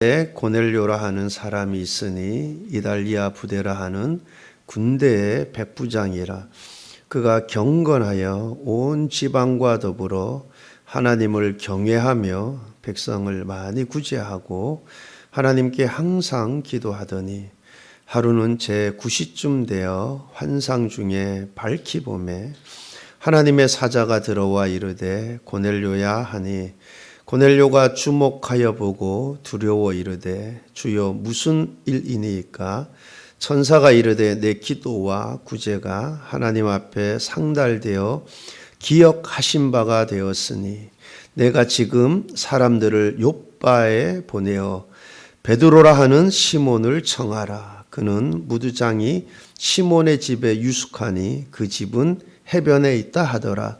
고넬료라 하는 사람이 있으니 이달리아 부대라 하는 군대의 백부장이라. 그가 경건하여 온 지방과 더불어 하나님을 경외하며 백성을 많이 구제하고 하나님께 항상 기도하더니 하루는 제 9시쯤 되어 환상 중에 밝히 보매 하나님의 사자가 들어와 이르되 고넬료야 하니 고넬료가 주목하여 보고 두려워 이르되 주여 무슨 일이니까? 천사가 이르되 내 기도와 구제가 하나님 앞에 상달되어 기억하신 바가 되었으니 내가 지금 사람들을 욥바에 보내어 베드로라 하는 시몬을 청하라. 그는 무두장이 시몬의 집에 유숙하니 그 집은 해변에 있다 하더라.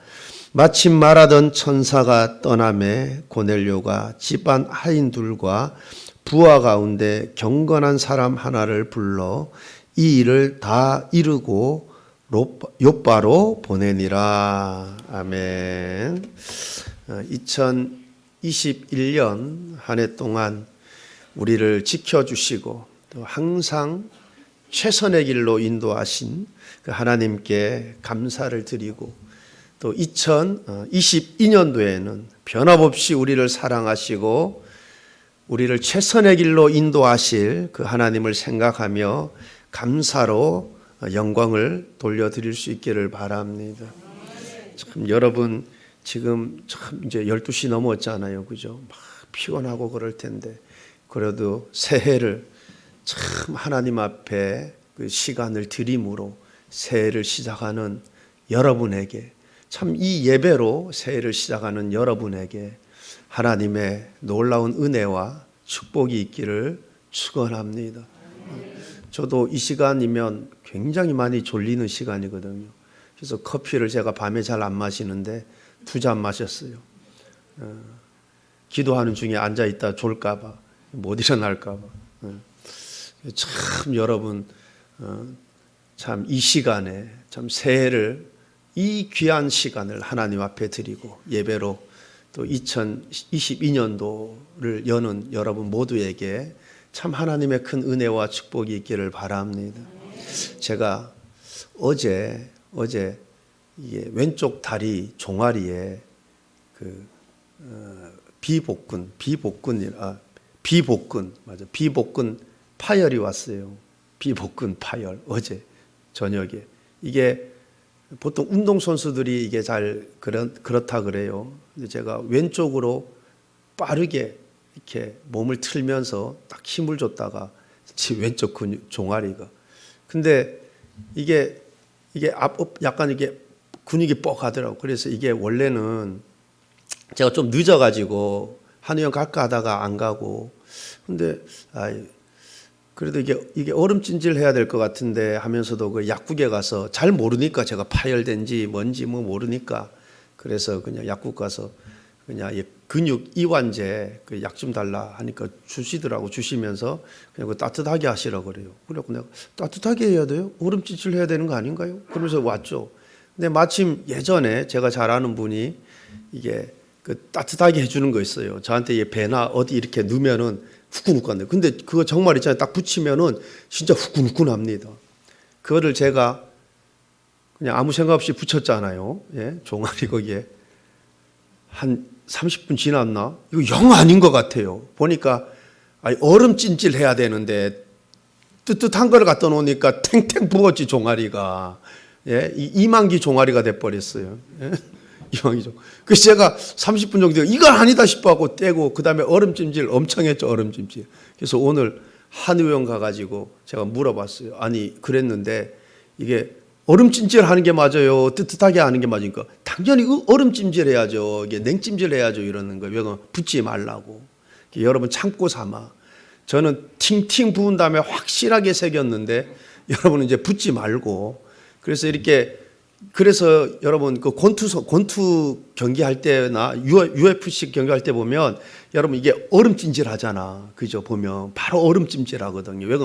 마침 말하던 천사가 떠나매 고넬료가 집안 하인들과 부하 가운데 경건한 사람 하나를 불러 이 일을 다 이루고 욥바로 보내니라. 아멘. 2021년 한 해 동안 우리를 지켜주시고 또 항상 최선의 길로 인도하신 그 하나님께 감사를 드리고 또 2022년도에는 변함없이 우리를 사랑하시고 우리를 최선의 길로 인도하실 그 하나님을 생각하며 감사로 영광을 돌려드릴 수 있기를 바랍니다. 참 여러분 지금 참 이제 12시 넘었잖아요. 그죠? 막 피곤하고 그럴 텐데 그래도 새해를 참 하나님 앞에 그 시간을 드림으로 새해를 시작하는 여러분에게 참 이 예배로 새해를 시작하는 여러분에게 하나님의 놀라운 은혜와 축복이 있기를 축원합니다. 저도 이 시간이면 굉장히 많이 졸리는 시간이거든요. 그래서 커피를 제가 밤에 잘 안 마시는데 2잔 마셨어요. 기도하는 중에 앉아있다 졸까 봐, 못 일어날까 봐. 참 여러분 참 이 시간에 참 새해를 이 귀한 시간을 하나님 앞에 드리고 예배로 또 2022년도를 여는 여러분 모두에게 참 하나님의 큰 은혜와 축복이 있기를 바랍니다. 제가 어제 이게 왼쪽 다리 종아리에 그 비복근 파열이 왔어요. 비복근 파열 어제 저녁에. 이게 보통 운동선수들이 이게 잘 그렇다 그래요. 근데 제가 왼쪽으로 빠르게 이렇게 몸을 틀면서 딱 힘을 줬다가 왼쪽 종아리가. 근데 이게 약간 이게 근육이 뻑하더라고. 그래서 이게 원래는 제가 좀 늦어가지고 한의원 갈까 하다가 안 가고. 근데 그래도 이게 얼음찜질 해야 될 것 같은데 하면서도 그 약국에 가서 잘 모르니까 제가 파열된지 뭔지 뭐 모르니까 그래서 그냥 약국 가서 그냥 근육 이완제 그 약 좀 달라 하니까 주시더라고. 주시면서 그냥 그 따뜻하게 하시라고 그래요. 그래갖고 내가 따뜻하게 해야 돼요? 얼음찜질 해야 되는 거 아닌가요? 그러면서 왔죠. 근데 마침 예전에 제가 잘 아는 분이 이게 그 따뜻하게 해주는 거 있어요. 저한테 배나 어디 이렇게 넣으면은 후끈후끈해요. 근데 그거 정말 있잖아요. 딱 붙이면은 진짜 후끈후끈합니다. 그거를 제가 그냥 아무 생각 없이 붙였잖아요. 예? 종아리 거기에. 한 30분 지났나? 이거 영 아닌 것 같아요. 보니까 얼음 찜질 해야 되는데 뜨뜻한 걸 갖다 놓으니까 탱탱 부었지 종아리가. 예? 이만기 종아리가 돼버렸어요. 예? 이왕이죠. 그래서 제가 30분 정도 이건 아니다 싶어하고 떼고 그다음에 얼음찜질 엄청 했죠. 얼음찜질. 그래서 오늘 한의원 가가지고 제가 물어봤어요. 아니 그랬는데 이게 얼음찜질 하는 게 맞아요? 뜨뜻하게 하는 게 맞으니까 당연히 얼음찜질 해야죠. 이게 냉찜질 해야죠. 이러는 거예요. 왜 붓지 말라고. 여러분 참고 삼아. 저는 팅팅 부은 다음에 확실하게 새겼는데 여러분은 이제 붓지 말고. 그래서 여러분 그 권투 경기할 때나 UFC 경기할 때 보면 여러분 이게 얼음찜질 하잖아. 그죠? 보면 바로 얼음찜질 하거든요. 왜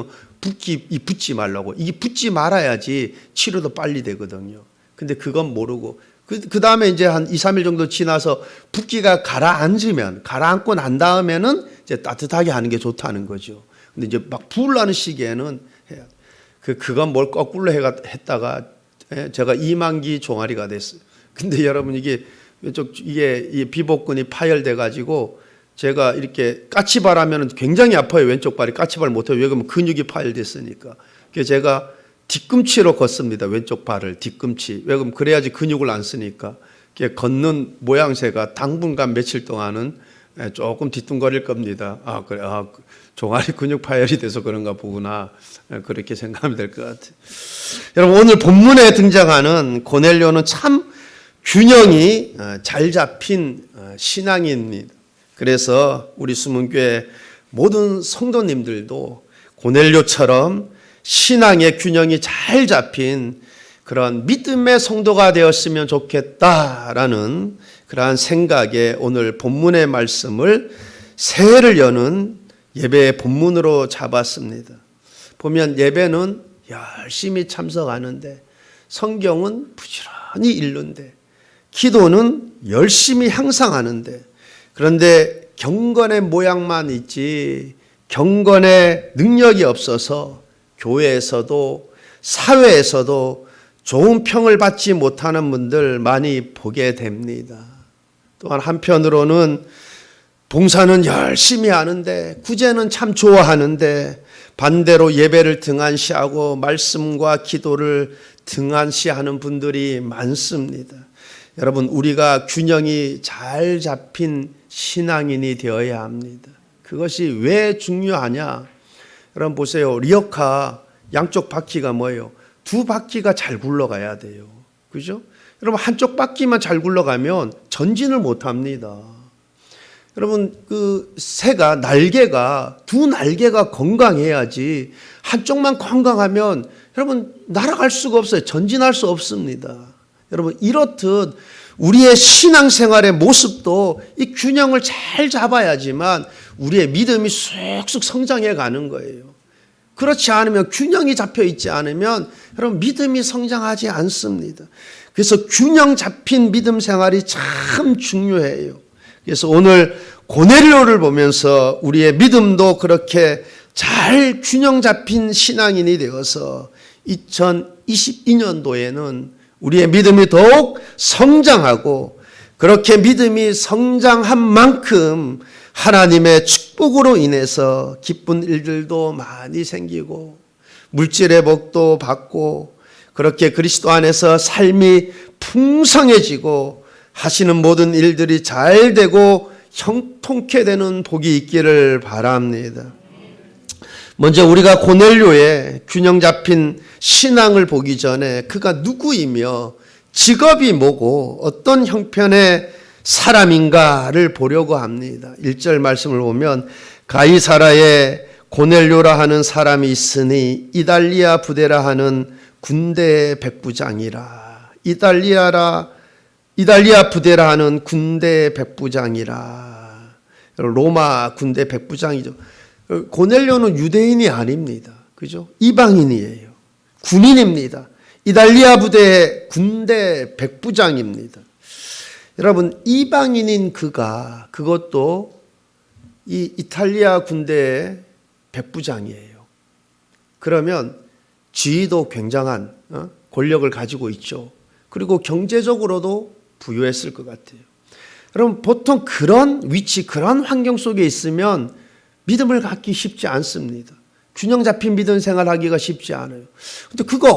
붓지 말라고. 이게 붓지 말아야지 치료도 빨리 되거든요. 근데 그건 모르고 그 다음에 이제 한 2, 3일 정도 지나서 붓기가 가라앉고 난 다음에는 이제 따뜻하게 하는 게 좋다는 거죠. 근데 이제 막 불 나는 시기에는 해야 돼. 그건 뭘 거꾸로 했다가 제가 이만기 종아리가 됐어요. 근데 여러분 이게 이 비복근이 파열돼 가지고 제가 이렇게 까치발 하면은 굉장히 아파요. 왼쪽 발이 까치발 못해요. 왜 그러면 근육이 파열됐으니까. 그래서 제가 뒤꿈치로 걷습니다. 왼쪽 발을 뒤꿈치. 왜 그러면 그래야지 근육을 안 쓰니까. 걷는 모양새가 당분간 며칠 동안은 조금 뒤뚱거릴 겁니다. 그래. 종아리 근육 파열이 돼서 그런가 보구나. 그렇게 생각하면 될 것 같아요. 여러분 오늘 본문에 등장하는 고넬료는 참 균형이 잘 잡힌 신앙인입니다. 그래서 우리 수문교회 모든 성도님들도 고넬료처럼 신앙의 균형이 잘 잡힌 그런 믿음의 성도가 되었으면 좋겠다라는 그러한 생각에 오늘 본문의 말씀을 새해를 여는 예배의 본문으로 잡았습니다. 보면 예배는 열심히 참석하는데 성경은 부지런히 읽는데 기도는 열심히 항상 하는데 그런데 경건의 모양만 있지 경건의 능력이 없어서 교회에서도 사회에서도 좋은 평을 받지 못하는 분들 많이 보게 됩니다. 또한 한편으로는 봉사는 열심히 하는데 구제는 참 좋아하는데 반대로 예배를 등한시하고 말씀과 기도를 등한시하는 분들이 많습니다. 여러분 우리가 균형이 잘 잡힌 신앙인이 되어야 합니다. 그것이 왜 중요하냐? 여러분 보세요. 리어카 양쪽 바퀴가 뭐예요? 두 바퀴가 잘 굴러가야 돼요. 그죠? 여러분 한쪽 바퀴만 잘 굴러가면 전진을 못 합니다. 여러분 새가 날개가 두 날개가 건강해야지 한쪽만 건강하면 여러분 날아갈 수가 없어요. 전진할 수 없습니다. 여러분 이렇듯 우리의 신앙생활의 모습도 이 균형을 잘 잡아야지만 우리의 믿음이 쑥쑥 성장해 가는 거예요. 그렇지 않으면 균형이 잡혀 있지 않으면 여러분 믿음이 성장하지 않습니다. 그래서 균형 잡힌 믿음 생활이 참 중요해요. 그래서 오늘 고넬료를 보면서 우리의 믿음도 그렇게 잘 균형 잡힌 신앙인이 되어서 2022년도에는 우리의 믿음이 더욱 성장하고 그렇게 믿음이 성장한 만큼 하나님의 축복으로 인해서 기쁜 일들도 많이 생기고 물질의 복도 받고 그렇게 그리스도 안에서 삶이 풍성해지고 하시는 모든 일들이 잘 되고 형통케 되는 복이 있기를 바랍니다. 먼저 우리가 고넬료의 균형 잡힌 신앙을 보기 전에 그가 누구이며 직업이 뭐고 어떤 형편의 사람인가를 보려고 합니다. 1절 말씀을 보면 가이사라에 고넬료라 하는 사람이 있으니 이달리아 부대라 하는 군대의 백부장이라. 이달리아 부대라 하는 군대 백부장이라. 로마 군대 백부장이죠. 고넬료는 유대인이 아닙니다. 그죠? 이방인이에요. 군인입니다. 이달리아 부대 군대 백부장입니다. 여러분 이방인인 그것도 이 이탈리아 군대의 백부장이에요. 그러면 지위도 굉장한 권력을 가지고 있죠. 그리고 경제적으로도 부유했을 것 같아요. 여러분 보통 그런 위치, 그런 환경 속에 있으면 믿음을 갖기 쉽지 않습니다. 균형 잡힌 믿음 생활하기가 쉽지 않아요. 근데 그가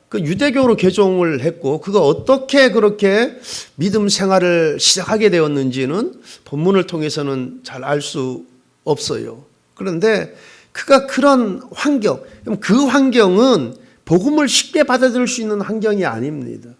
그 유대교로 개종을 했고 그가 어떻게 그렇게 믿음 생활을 시작하게 되었는지는 본문을 통해서는 잘 알 수 없어요. 그런데 그가 그런 환경, 그 환경은 복음을 쉽게 받아들일 수 있는 환경이 아닙니다.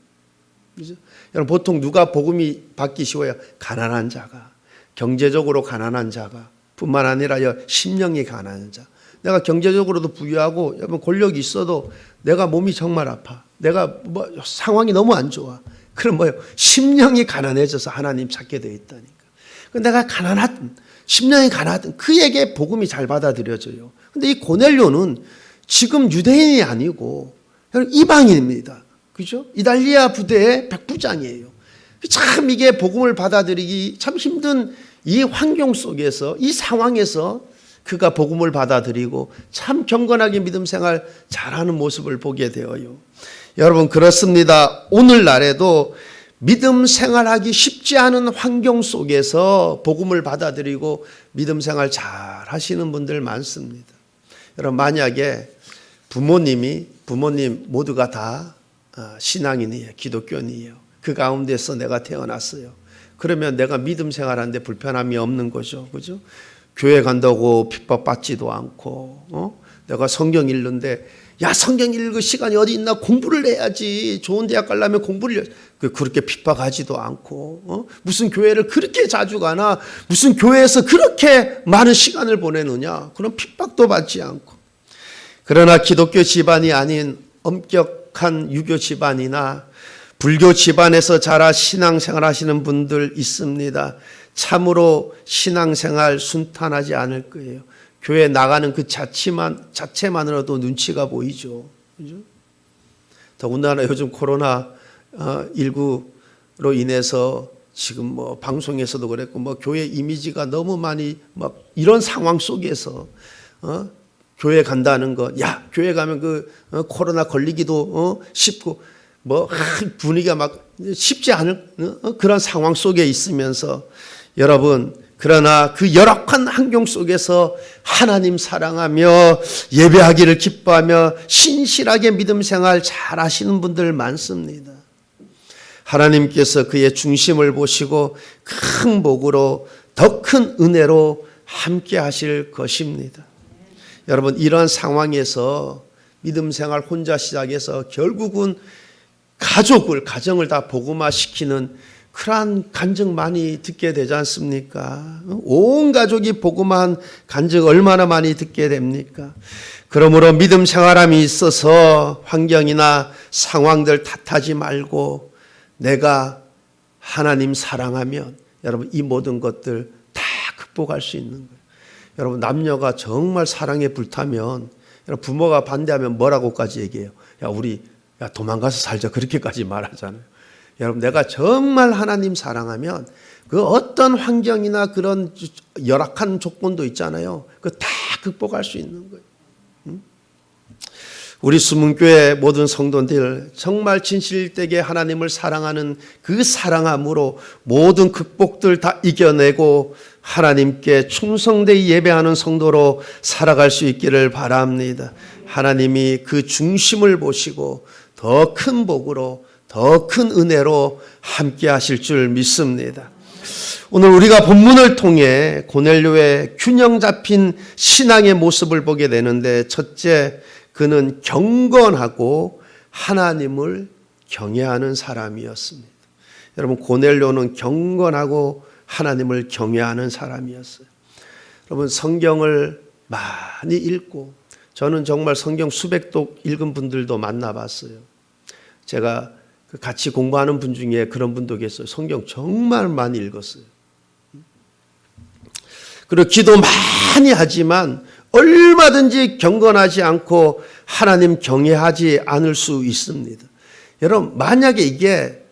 그죠? 여러분 보통 누가 복음이 받기 쉬워요? 가난한 자가, 경제적으로 가난한 자가 뿐만 아니라 심령이 가난한 자. 내가 경제적으로도 부유하고 여러분 권력이 있어도 내가 몸이 정말 아파. 내가 상황이 너무 안 좋아. 그럼 심령이 가난해져서 하나님 찾게 돼 있다니까. 내가 심령이 가난하든 그에게 복음이 잘 받아들여져요. 근데 이 고넬료는 지금 유대인이 아니고 이방인입니다. 그죠? 이달리아 부대의 백부장이에요. 참 이게 복음을 받아들이기 참 힘든 이 환경 속에서, 이 상황에서 그가 복음을 받아들이고 참 경건하게 믿음 생활 잘하는 모습을 보게 되어요. 여러분, 그렇습니다. 오늘날에도 믿음 생활하기 쉽지 않은 환경 속에서 복음을 받아들이고 믿음 생활 잘 하시는 분들 많습니다. 여러분, 만약에 부모님 모두가 다 신앙인이에요. 기독교인이에요. 그 가운데서 내가 태어났어요. 그러면 내가 믿음 생활하는데 불편함이 없는 거죠. 그죠? 교회 간다고 핍박받지도 않고, 내가 성경 읽는데, 야, 성경 읽을 시간이 어디 있나? 공부를 해야지. 좋은 대학 가려면 공부를, 그렇게 핍박하지도 않고, 무슨 교회를 그렇게 자주 가나? 무슨 교회에서 그렇게 많은 시간을 보내느냐? 그런 핍박도 받지 않고. 그러나 기독교 집안이 아닌 엄격한 유교 집안이나 불교 집안에서 자라 신앙생활 하시는 분들 있습니다. 참으로 신앙생활 순탄하지 않을 거예요. 교회 나가는 그 자체만으로도 눈치가 보이죠. 그죠? 더군다나 요즘 코로나19로 인해서 지금 뭐 방송에서도 그랬고 뭐 교회 이미지가 너무 많이 막 이런 상황 속에서 교회 간다는 것, 야, 교회 가면 그 코로나 걸리기도 쉽고 뭐 분위기가 막 쉽지 않을 그런 상황 속에 있으면서 여러분, 그러나 그 열악한 환경 속에서 하나님 사랑하며 예배하기를 기뻐하며 신실하게 믿음 생활 잘 하시는 분들 많습니다. 하나님께서 그의 중심을 보시고 큰 복으로 더 큰 은혜로 함께 하실 것입니다. 여러분, 이러한 상황에서 믿음 생활 혼자 시작해서 결국은 가정을 다 복음화시키는 그러한 간증 많이 듣게 되지 않습니까? 온 가족이 복음화한 간증 얼마나 많이 듣게 됩니까? 그러므로 믿음 생활함이 있어서 환경이나 상황들 탓하지 말고 내가 하나님 사랑하면 여러분 이 모든 것들 다 극복할 수 있는 거예요. 여러분, 남녀가 정말 사랑에 불타면 여러분 부모가 반대하면 뭐라고까지 얘기해요? 야, 도망가서 살자. 그렇게까지 말하잖아요. 여러분, 내가 정말 하나님 사랑하면 그 어떤 환경이나 그런 열악한 조건도 있잖아요. 그거 다 극복할 수 있는 거예요. 우리 수문교회 모든 성도들 정말 진실되게 하나님을 사랑하는 그 사랑함으로 모든 극복들 다 이겨내고 하나님께 충성되이 예배하는 성도로 살아갈 수 있기를 바랍니다. 하나님이 그 중심을 보시고 더 큰 복으로 더 큰 은혜로 함께 하실 줄 믿습니다. 오늘 우리가 본문을 통해 고넬료의 균형 잡힌 신앙의 모습을 보게 되는데, 첫째, 그는 경건하고 하나님을 경외하는 사람이었습니다. 여러분, 고넬료는 경건하고 하나님을 경외하는 사람이었어요. 여러분, 성경을 많이 읽고, 저는 정말 성경 수백 독 읽은 분들도 만나봤어요. 제가 같이 공부하는 분 중에 그런 분도 계세요. 성경 정말 많이 읽었어요. 그리고 기도 많이 하지만 얼마든지 경건하지 않고 하나님 경외하지 않을 수 있습니다. 여러분, 만약에 이게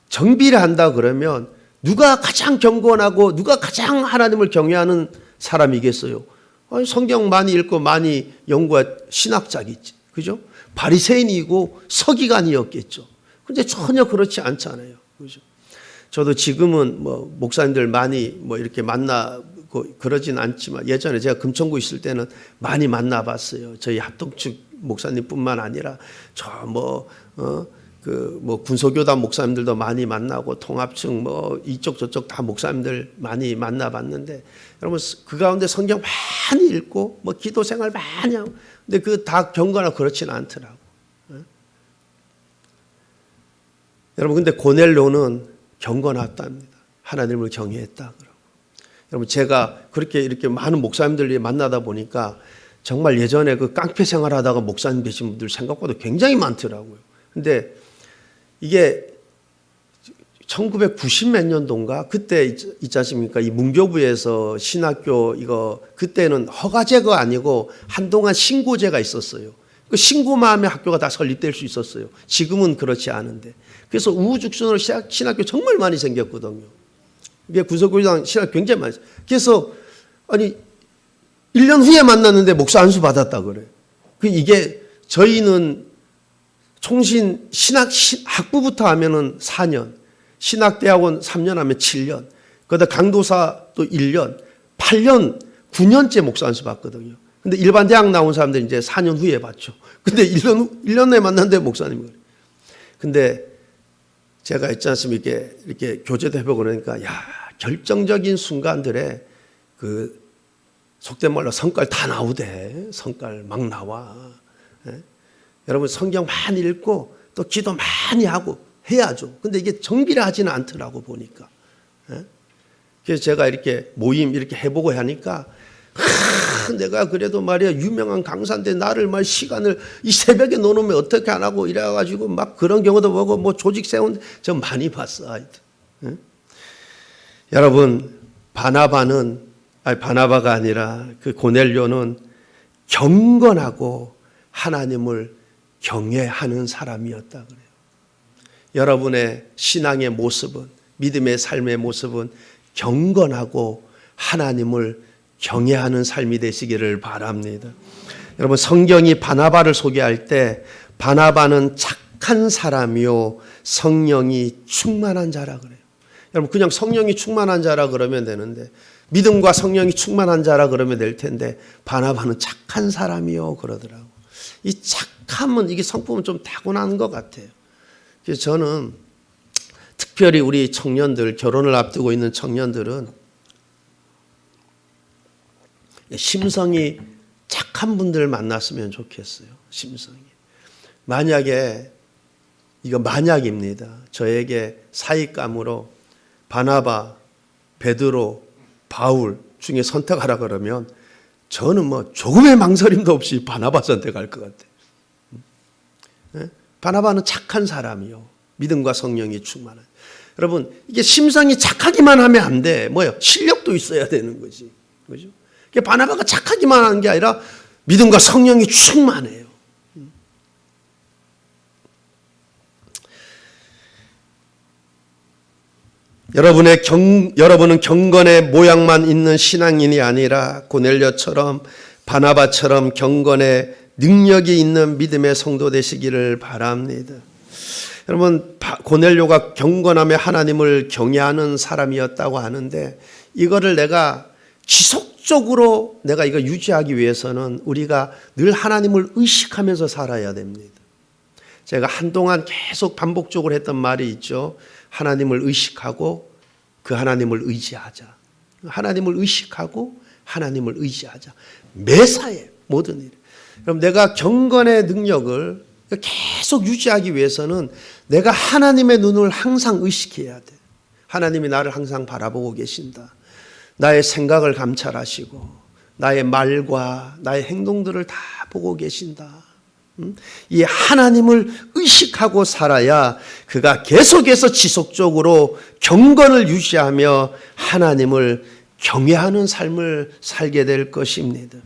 정비를 한다 그러면 누가 가장 경건하고 누가 가장 하나님을 경외하는 사람이겠어요? 성경 많이 읽고 많이 연구한 신학자겠지. 그죠? 바리새인이고 서기관이었겠죠. 근데 전혀 그렇지 않잖아요. 그죠? 저도 지금은 뭐 목사님들 많이 뭐 이렇게 만나고 그러진 않지만 예전에 제가 금천구 있을 때는 많이 만나봤어요. 저희 합동측 목사님뿐만 아니라 군소교단 목사님들도 많이 만나고 통합측 뭐 이쪽 저쪽 다 목사님들 많이 만나봤는데, 여러분 그 가운데 성경 많이 읽고 뭐 기도 생활 많이 하고, 근데 그 다 경건하고 그렇지는 않더라고. 여러분, 근데 고넬료는 경건했답니다. 하나님을 경외했다. 여러분, 제가 그렇게 이렇게 많은 목사님들이 만나다 보니까 정말 예전에 그 깡패 생활하다가 목사님 되신 분들 생각보다 굉장히 많더라고요. 근데 이게 1990 몇 년도인가 그때 있지 않습니까? 이 문교부에서 신학교 이거 그때는 허가제가 아니고 한동안 신고제가 있었어요. 그 신고마음의 학교가 다 설립될 수 있었어요. 지금은 그렇지 않은데. 그래서 우후죽순으로 신학교 정말 많이 생겼거든요. 이게 구석구장 신학교 굉장히 많이 생겼어요. 그래서 아니 1년 후에 만났는데 목사 안수 받았다 그래요. 이게 저희는 총신 학부부터 하면은 4년, 신학대학원 3년 하면 7년, 그러다 강도사 또 1년, 8년, 9년째 목사 안수 받거든요. 근데 일반 대학 나온 사람들이 이제 4년 후에 받죠. 근데 1년 내에 만났는데 목사님 그래요. 근데 제가 있지 않습니까? 이렇게 교제도 해보고 그러니까, 야, 결정적인 순간들에 그 속된 말로 성깔 다 나오대. 성깔 막 나와. 예? 여러분 성경 많이 읽고 또 기도 많이 하고 해야죠. 근데 이게 정비를 하지는 않더라고 보니까. 예? 그래서 제가 이렇게 모임 이렇게 해보고 하니까 내가 그래도 말이야 유명한 강사인데 나를 말 시간을 이 새벽에 넣어놓으면 어떻게 안 하고 이래가지고 막 그런 경우도 보고 뭐 조직 세운 저 많이 봤어. 하여튼. 예? 여러분 바나바가 아니라 그 고넬료는 경건하고 하나님을 경외하는 사람이었다 그래요. 여러분의 신앙의 모습은, 믿음의 삶의 모습은 경건하고 하나님을 경외하는 삶이 되시기를 바랍니다. 여러분 성경이 바나바를 소개할 때 바나바는 착한 사람이요 성령이 충만한 자라 그래요. 여러분 그냥 성령이 충만한 자라 그러면 되는데, 믿음과 성령이 충만한 자라 그러면 될 텐데 바나바는 착한 사람이요 그러더라고. 이 착함은, 이게 성품은 좀 타고난 것 같아요. 그래서 저는 특별히 우리 청년들, 결혼을 앞두고 있는 청년들은 심성이 착한 분들 만났으면 좋겠어요. 심성이. 만약에, 이거 만약입니다. 저에게 사익감으로 바나바, 베드로, 바울 중에 선택하라 그러면 저는 뭐 조금의 망설임도 없이 바나바 선택할 것 같아요. 네? 바나바는 착한 사람이요. 믿음과 성령이 충만한. 여러분, 이게 심성이 착하기만 하면 안 돼. 뭐요? 실력도 있어야 되는 거지. 그죠? 바나바가 착하기만 하는 게 아니라 믿음과 성령이 충만해요. 여러분은 경건의 모양만 있는 신앙인이 아니라 고넬료처럼 바나바처럼 경건의 능력이 있는 믿음의 성도 되시기를 바랍니다. 여러분 고넬료가 경건함에 하나님을 경외하는 사람이었다고 하는데, 이거를 내가 지속적으로 내가 이거 유지하기 위해서는 우리가 늘 하나님을 의식하면서 살아야 됩니다. 제가 한동안 계속 반복적으로 했던 말이 있죠. 하나님을 의식하고 그 하나님을 의지하자. 하나님을 의식하고 하나님을 의지하자. 매사에 모든 일. 그럼 내가 경건의 능력을 계속 유지하기 위해서는 내가 하나님의 눈을 항상 의식해야 돼. 하나님이 나를 항상 바라보고 계신다. 나의 생각을 감찰하시고 나의 말과 나의 행동들을 다 보고 계신다. 이 하나님을 의식하고 살아야 그가 계속해서 지속적으로 경건을 유지하며 하나님을 경외하는 삶을 살게 될 것입니다.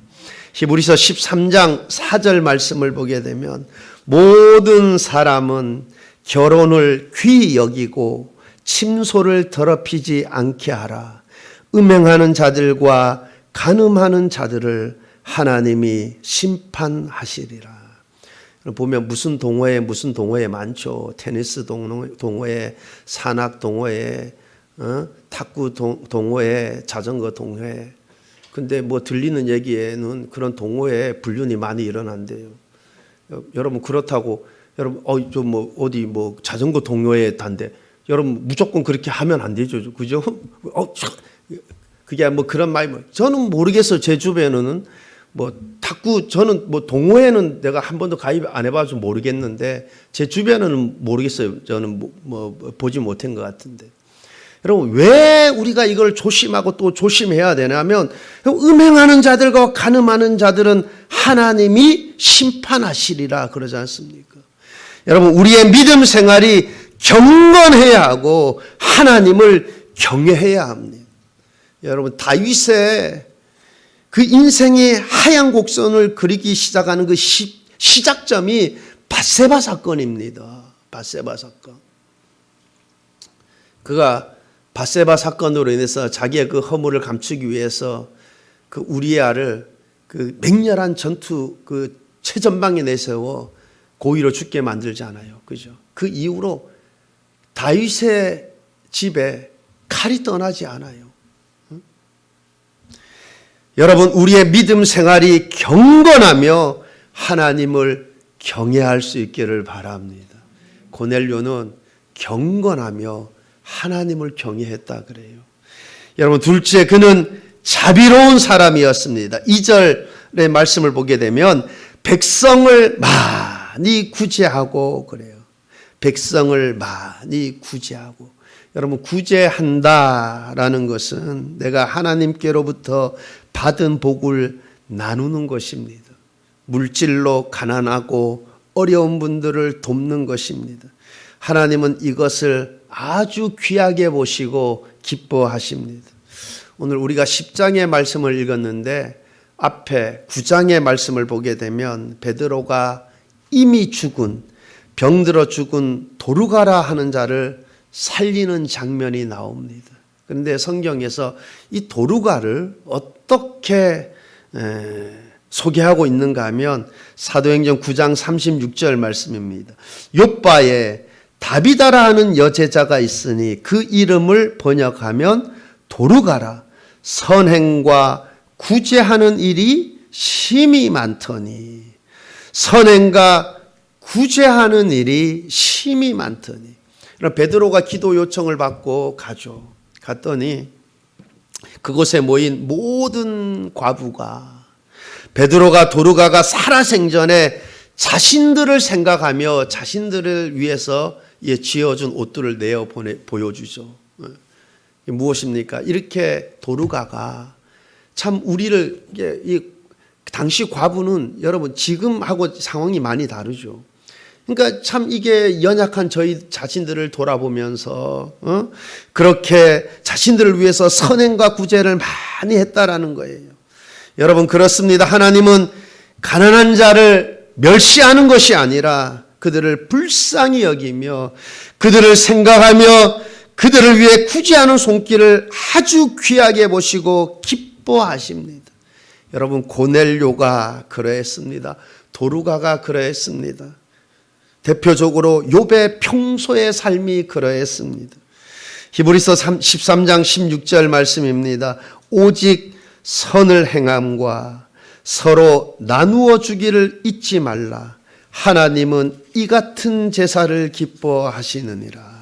히브리서 13장 4절 말씀을 보게 되면 모든 사람은 결혼을 귀히 여기고 침소를 더럽히지 않게 하라. 음행하는 자들과 간음하는 자들을 하나님이 심판하시리라. 보면 무슨 동호회 많죠. 테니스 동호회, 산악 동호회, 탁구 동호회, 자전거 동호회. 근데 뭐 들리는 얘기에는 그런 동호회 불륜이 많이 일어난대요. 여러분 그렇다고 여러분 좀 뭐 어디 뭐 자전거 동호회에 단대. 여러분 무조건 그렇게 하면 안 되죠. 그죠? 그게 뭐 그런 말이 저는 모르겠어요. 제 주변에는 뭐 탁구 저는 뭐 동호회는 내가 한 번도 가입 안 해봐서 모르겠는데 제 주변에는 모르겠어요. 저는 뭐 보지 못한 것 같은데. 여러분 왜 우리가 이걸 조심하고 또 조심해야 되냐면 음행하는 자들과 간음하는 자들은 하나님이 심판하시리라 그러지 않습니까? 여러분 우리의 믿음 생활이 경건해야 하고 하나님을 경외해야 합니다. 여러분 다윗의 그 인생의 하얀 곡선을 그리기 시작하는 그 시작점이 밧세바 사건입니다. 밧세바 사건. 그가 밧세바 사건으로 인해서 자기의 그 허물을 감추기 위해서 그 우리아를 그 맹렬한 전투 그 최전방에 내세워 고의로 죽게 만들잖아요. 그죠? 그 이후로 다윗의 집에 칼이 떠나지 않아요. 응? 여러분, 우리의 믿음 생활이 경건하며 하나님을 경외할 수 있기를 바랍니다. 고넬료는 경건하며 하나님을 경외했다 그래요. 여러분, 둘째, 그는 자비로운 사람이었습니다. 2절의 말씀을 보게 되면 백성을 많이 구제하고 그래요. 백성을 많이 구제하고. 여러분, 구제한다라는 것은 내가 하나님께로부터 받은 복을 나누는 것입니다. 물질로 가난하고 어려운 분들을 돕는 것입니다. 하나님은 이것을 아주 귀하게 보시고 기뻐하십니다. 오늘 우리가 10장의 말씀을 읽었는데 앞에 9장의 말씀을 보게 되면 베드로가 이미 죽은, 병들어 죽은 도루가라 하는 자를 살리는 장면이 나옵니다. 그런데 성경에서 이 도루가를 어떻게 소개하고 있는가 하면 사도행전 9장 36절 말씀입니다. 욥바에 다비다라 하는 여제자가 있으니 그 이름을 번역하면 도루가라. 선행과 구제하는 일이 심히 많더니. 선행과 구제하는 일이 심히 많더니. 베드로가 기도 요청을 받고 가죠. 갔더니 그곳에 모인 모든 과부가 베드로가 도루가가 살아생전에 자신들을 생각하며 자신들을 위해서 지어준 옷들을 내어 보여주죠. 무엇입니까? 이렇게 도루가가 참 우리를, 당시 과부는 여러분 지금하고 상황이 많이 다르죠. 그러니까 참 이게 연약한 저희 자신들을 돌아보면서 그렇게 자신들을 위해서 선행과 구제를 많이 했다라는 거예요. 여러분, 그렇습니다. 하나님은 가난한 자를 멸시하는 것이 아니라 그들을 불쌍히 여기며 그들을 생각하며 그들을 위해 구제하는 손길을 아주 귀하게 보시고 기뻐하십니다. 여러분, 고넬료가 그러했습니다. 도루가가 그러했습니다. 대표적으로 욥의 평소의 삶이 그러했습니다. 히브리서 13장 16절 말씀입니다. 오직 선을 행함과 서로 나누어 주기를 잊지 말라. 하나님은 이 같은 제사를 기뻐하시느니라.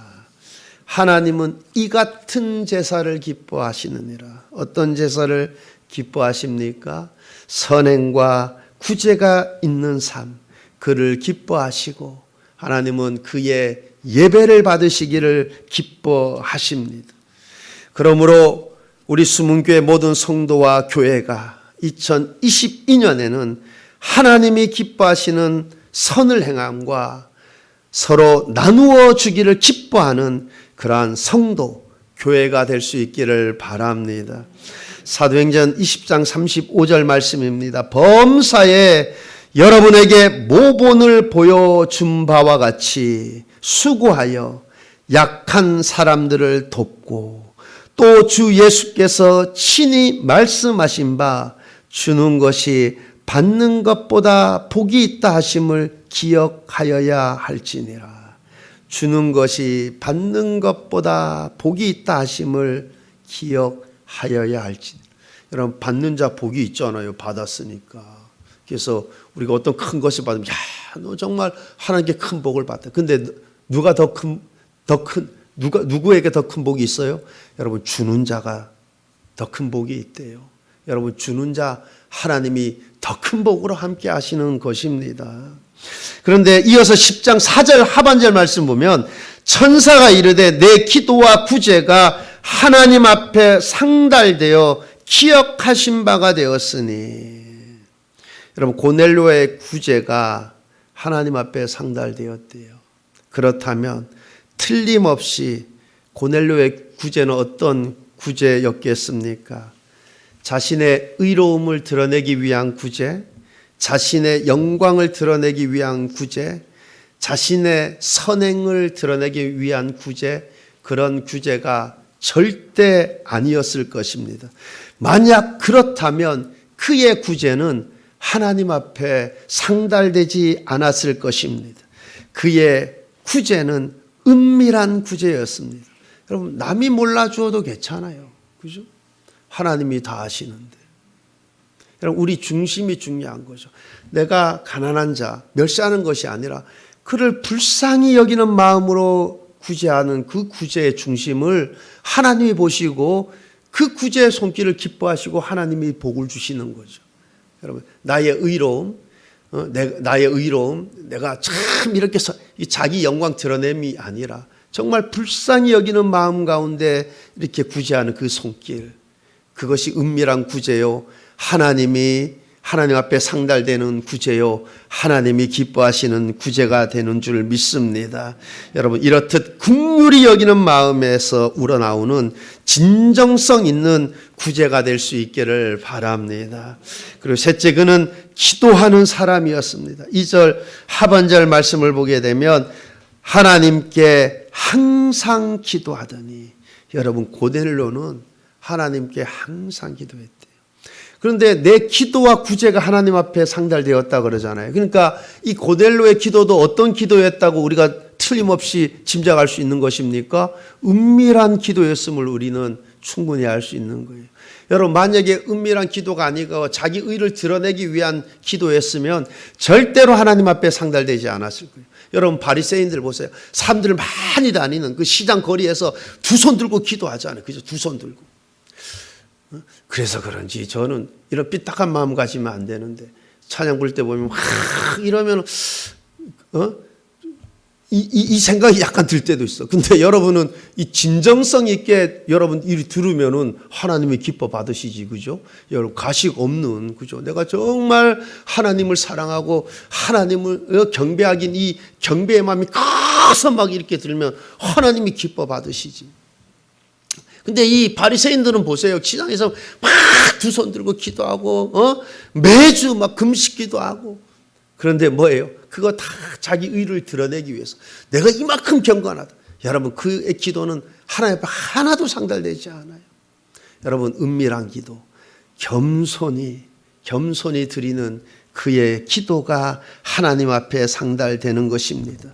하나님은 이 같은 제사를 기뻐하시느니라. 어떤 제사를 기뻐하십니까? 선행과 구제가 있는 삶, 그를 기뻐하시고 하나님은 그의 예배를 받으시기를 기뻐하십니다. 그러므로 우리 수문교회 모든 성도와 교회가 2022년에는 하나님이 기뻐하시는 선을 행함과 서로 나누어 주기를 기뻐하는 그러한 성도, 교회가 될 수 있기를 바랍니다. 사도행전 20장 35절 말씀입니다. 범사에 여러분에게 모본을 보여준 바와 같이 수고하여 약한 사람들을 돕고 또 주 예수께서 친히 말씀하신 바 주는 것이 받는 것보다 복이 있다 하심을 기억하여야 할지니라. 주는 것이 받는 것보다 복이 있다 하심을 기억하여야 할지니라. 여러분, 받는 자 복이 있잖아요. 받았으니까. 그래서 우리가 어떤 큰 것을 받으면, 야, 너 정말 하나님께 큰 복을 받다. 근데 누가 누구에게 더 큰 복이 있어요? 여러분, 주는 자가 더 큰 복이 있대요. 여러분, 주는 자 하나님이 더 큰 복으로 함께 하시는 것입니다. 그런데 이어서 10장 4절 하반절 말씀 보면 천사가 이르되 내 기도와 구제가 하나님 앞에 상달되어 기억하신 바가 되었으니. 여러분, 고넬료의 구제가 하나님 앞에 상달되었대요. 그렇다면 틀림없이 고넬료의 구제는 어떤 구제였겠습니까? 자신의 의로움을 드러내기 위한 구제, 자신의 영광을 드러내기 위한 구제, 자신의 선행을 드러내기 위한 구제, 그런 구제가 절대 아니었을 것입니다. 만약 그렇다면 그의 구제는 하나님 앞에 상달되지 않았을 것입니다. 그의 구제는 은밀한 구제였습니다. 여러분, 남이 몰라주어도 괜찮아요. 그죠? 하나님이 다 아시는데. 여러분, 우리 중심이 중요한 거죠. 내가 가난한 자, 멸시하는 것이 아니라 그를 불쌍히 여기는 마음으로 구제하는 그 구제의 중심을 하나님이 보시고 그 구제의 손길을 기뻐하시고 하나님이 복을 주시는 거죠. 여러분, 나의 의로움, 내가 참 이렇게 자기 영광 드러냄이 아니라 정말 불쌍히 여기는 마음 가운데 이렇게 구제하는 그 손길, 그것이 은밀한 구제요, 하나님 앞에 상달되는 구제요, 하나님이 기뻐하시는 구제가 되는 줄 믿습니다. 여러분, 이렇듯 긍휼히 여기는 마음에서 우러나오는 진정성 있는 구제가 될 수 있기를 바랍니다. 그리고 셋째, 그는 기도하는 사람이었습니다. 2절 하반절 말씀을 보게 되면 하나님께 항상 기도하더니, 여러분, 고넬료는 하나님께 항상 기도했대요. 그런데 내 기도와 구제가 하나님 앞에 상달되었다 그러잖아요. 그러니까 이 고넬료의 기도도 어떤 기도였다고 우리가 틀림없이 짐작할 수 있는 것입니까? 은밀한 기도였음을 우리는 충분히 알 수 있는 거예요. 여러분, 만약에 은밀한 기도가 아니고 자기 의를 드러내기 위한 기도였으면 절대로 하나님 앞에 상달되지 않았을 거예요. 여러분, 바리새인들 보세요. 사람들 많이 다니는 그 시장 거리에서 두 손 들고 기도하잖아요. 그죠? 두 손 들고. 그래서 그런지 저는 이런 삐딱한 마음 가지면 안 되는데, 찬양 부를 때 보면 막 이러면 이 생각이 약간 들 때도 있어. 근데 여러분은 이 진정성 있게 여러분 이 들으면은 하나님이 기뻐 받으시지, 그죠? 여러분, 가식 없는, 그죠? 내가 정말 하나님을 사랑하고 하나님을 경배하긴 이 경배의 마음이 커서 막 이렇게 들면 하나님이 기뻐 받으시지. 근데 이 바리새인들은 보세요. 시장에서 막 두 손 들고 기도하고, 매주 막 금식기도 하고. 그런데 뭐예요? 그거 다 자기 의를 드러내기 위해서. 내가 이만큼 경건하다. 여러분, 그의 기도는 하나님 앞에 하나도 상달되지 않아요. 여러분, 은밀한 기도, 겸손히 드리는 그의 기도가 하나님 앞에 상달되는 것입니다.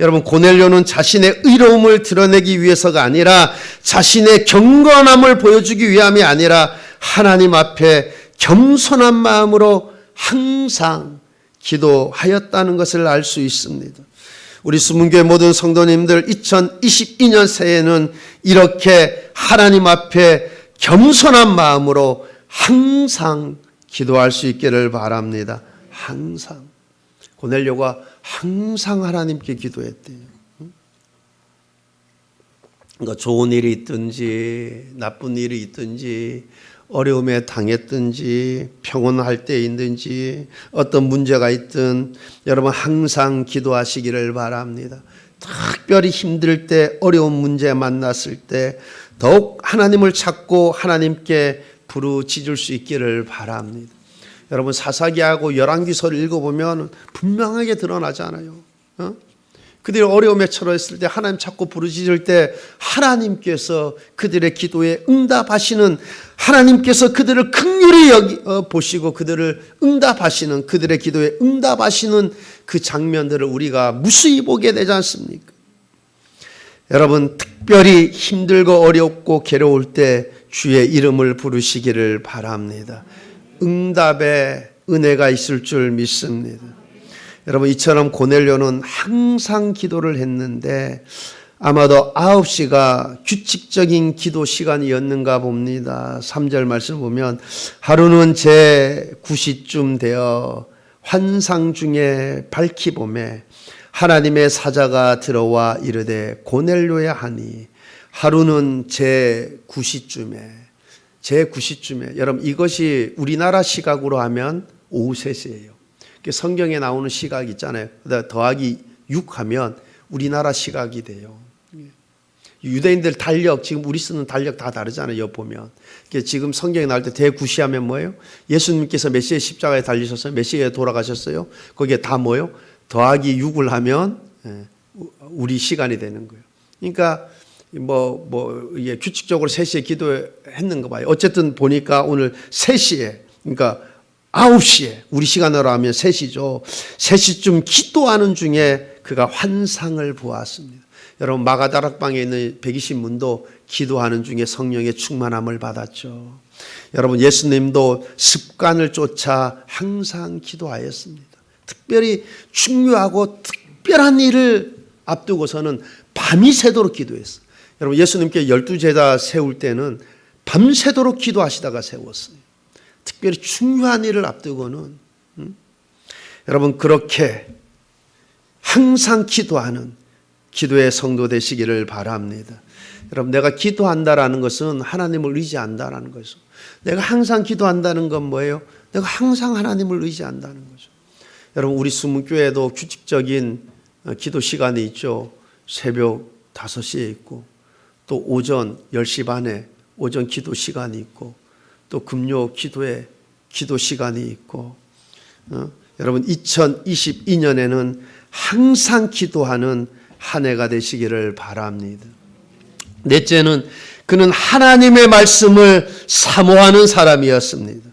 여러분, 고넬료는 자신의 의로움을 드러내기 위해서가 아니라 자신의 경건함을 보여주기 위함이 아니라 하나님 앞에 겸손한 마음으로 항상 기도하였다는 것을 알 수 있습니다. 우리 수문교회 모든 성도님들 2022년 새해에는 이렇게 하나님 앞에 겸손한 마음으로 항상 기도할 수 있기를 바랍니다. 항상. 고넬료가 항상 하나님께 기도했대요. 그러니까 좋은 일이 있든지 나쁜 일이 있든지 어려움에 당했든지 평온할 때 있든지 어떤 문제가 있든 여러분 항상 기도하시기를 바랍니다. 특별히 힘들 때, 어려운 문제 만났을 때 더욱 하나님을 찾고 하나님께 부르짖을 수 있기를 바랍니다. 여러분, 사사기하고 열왕기서를 읽어보면 분명하게 드러나잖아요. 그들이 어려움에 처했을 때 하나님 찾고 부르짖을 때 하나님께서 그들의 기도에 응답하시는, 하나님께서 그들을 긍휼히 보시고 그들을 응답하시는, 그들의 기도에 응답하시는 그 장면들을 우리가 무수히 보게 되지 않습니까? 여러분, 특별히 힘들고 어렵고 괴로울 때 주의 이름을 부르시기를 바랍니다. 응답의 은혜가 있을 줄 믿습니다. 여러분, 이처럼 고넬료는 항상 기도를 했는데 아마도 9시가 규칙적인 기도 시간이었는가 봅니다. 3절 말씀 보면 하루는 제 9시쯤 되어 환상 중에 밝히 봄에 하나님의 사자가 들어와 이르되 고넬료야 하니, 하루는 제 9시쯤에 여러분, 이것이 우리나라 시각으로 하면 오후 3시예요. 성경에 나오는 시각 있잖아요. 더하기 6 하면 우리나라 시각이 돼요. 유대인들 달력, 지금 우리 쓰는 달력 다 다르잖아요. 옆 보면. 지금 성경에 나올 때 대구시하면 뭐예요? 예수님께서 몇 시에 십자가에 달리셨어요? 몇 시에 돌아가셨어요? 거기에 다 뭐예요? 더하기 6을 하면 우리 시간이 되는 거예요. 그러니까 이게 규칙적으로 3시에 기도했는가 봐요. 어쨌든 보니까 오늘 3시에, 그러니까 9시에, 우리 시간으로 하면 3시죠. 3시쯤 기도하는 중에 그가 환상을 보았습니다. 여러분, 마가다락방에 있는 120문도 기도하는 중에 성령의 충만함을 받았죠. 여러분, 예수님도 습관을 쫓아 항상 기도하였습니다. 특별히 중요하고 특별한 일을 앞두고서는 밤이 새도록 기도했어요. 여러분, 예수님께 12제자 세울 때는 밤새도록 기도하시다가 세웠어요. 특별히 중요한 일을 앞두고는 여러분, 그렇게 항상 기도하는 기도의 성도 되시기를 바랍니다. 여러분, 내가 기도한다라는 것은 하나님을 의지한다라는 것이죠. 내가 항상 기도한다는 건 뭐예요? 내가 항상 하나님을 의지한다는 거죠. 여러분, 우리 수문교회도 규칙적인 기도 시간이 있죠. 새벽 5시에 있고, 또 오전 10시 반에 오전 기도 시간이 있고, 또 금요 기도에 기도 시간이 있고, 여러분, 2022년에는 항상 기도하는 한 해가 되시기를 바랍니다. 넷째는 그는 하나님의 말씀을 사모하는 사람이었습니다.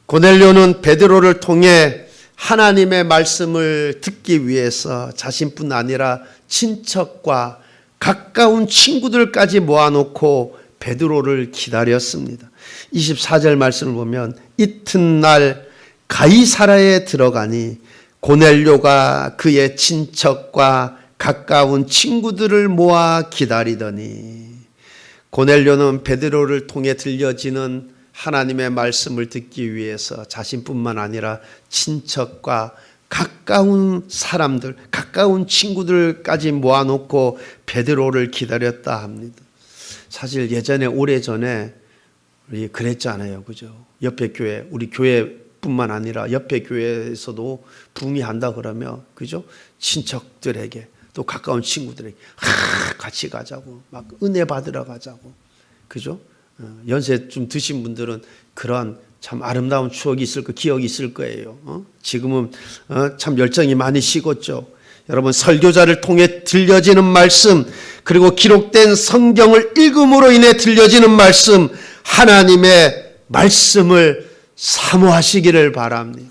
고넬료는 베드로를 통해 하나님의 말씀을 듣기 위해서 자신뿐 아니라 친척과 가까운 친구들까지 모아놓고 베드로를 기다렸습니다. 24절 말씀을 보면 이튿날 가이사라에 들어가니 고넬료가 그의 친척과 가까운 친구들을 모아 기다리더니, 고넬료는 베드로를 통해 들려지는 하나님의 말씀을 듣기 위해서 자신뿐만 아니라 친척과 가까운 사람들, 가까운 친구들까지 모아놓고 베드로를 기다렸다 합니다. 사실 예전에, 오래전에 우리 그랬잖아요. 그죠? 옆에 교회, 우리 교회뿐만 아니라 옆에 교회에서도 붕이한다 그러면, 그죠? 친척들에게, 또 가까운 친구들에게 같이 가자고, 막 은혜 받으러 가자고, 그죠? 연세 좀 드신 분들은 그런 참 아름다운 추억이 있을 거, 기억이 있을 거예요. 지금은 참 열정이 많이 식었죠. 여러분, 설교자를 통해 들려지는 말씀, 그리고 기록된 성경을 읽음으로 인해 들려지는 말씀, 하나님의 말씀을 사모하시기를 바랍니다.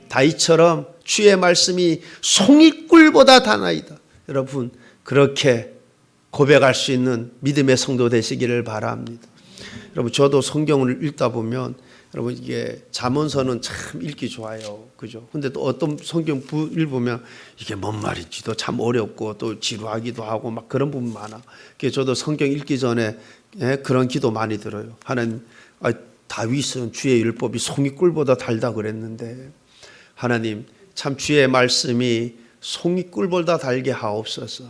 다윗처럼 주의 말씀이 송이꿀보다 다나이다. 여러분, 그렇게 고백할 수 있는 믿음의 성도 되시기를 바랍니다. 여러분, 저도 성경을 읽다 보면, 여러분, 이게 잠언서는 참 읽기 좋아요. 그죠? 근데 또 어떤 성경 읽으면 이게 뭔 말인지도 참 어렵고 또 지루하기도 하고 막 그런 부분 많아. 그래서 저도 성경 읽기 전에 그런 기도 많이 들어요. 하나님, 다윗은 주의 율법이 송이꿀보다 달다 그랬는데, 하나님, 참 주의 말씀이 송이꿀보다 달게 하옵소서.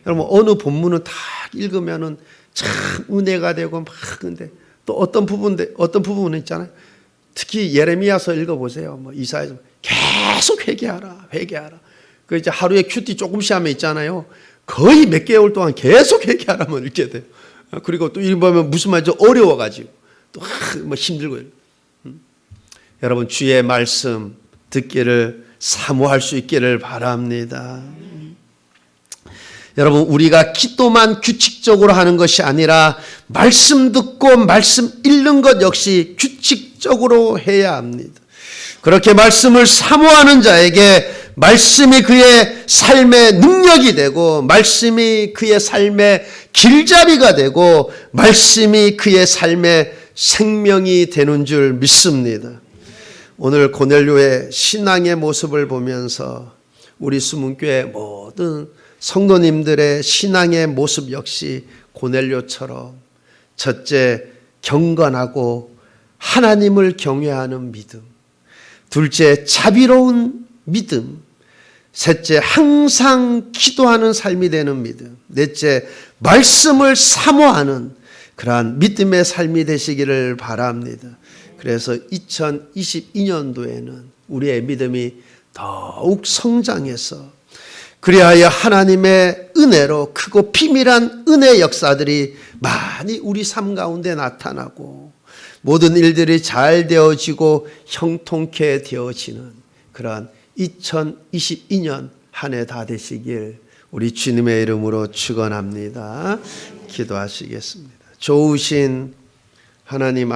여러분, 어느 본문은 다 읽으면은 참 은혜가 되고 막, 근데 또 어떤 부분은 있잖아요. 특히 예레미야서 읽어보세요. 이사야서 계속 회개하라. 그 이제 하루에 큐티 조금씩 하면 있잖아요. 거의 몇 개월 동안 계속 회개하라면 읽게 돼요. 그리고 또 읽으면 무슨 말인지 어려워가지고 또 힘들고. 여러분, 주의 말씀 듣기를 사모할 수 있기를 바랍니다. 여러분, 우리가 기도만 규칙적으로 하는 것이 아니라 말씀 듣고 말씀 읽는 것 역시 규칙적으로 해야 합니다. 그렇게 말씀을 사모하는 자에게 말씀이 그의 삶의 능력이 되고, 말씀이 그의 삶의 길잡이가 되고, 말씀이 그의 삶의 생명이 되는 줄 믿습니다. 오늘 고넬료의 신앙의 모습을 보면서 우리 수문교회 모든 성도님들의 신앙의 모습 역시 고넬료처럼, 첫째, 경건하고 하나님을 경외하는 믿음, 둘째, 자비로운 믿음, 셋째, 항상 기도하는 삶이 되는 믿음, 넷째, 말씀을 사모하는 그러한 믿음의 삶이 되시기를 바랍니다. 그래서 2022년도에는 우리의 믿음이 더욱 성장해서 그리하여 하나님의 은혜로 크고 비밀한 은혜 역사들이 많이 우리 삶 가운데 나타나고 모든 일들이 잘 되어지고 형통케 되어지는 그러한 2022년 한 해 다 되시길 우리 주님의 이름으로 축원합니다. 기도하시겠습니다. 좋으신 하나님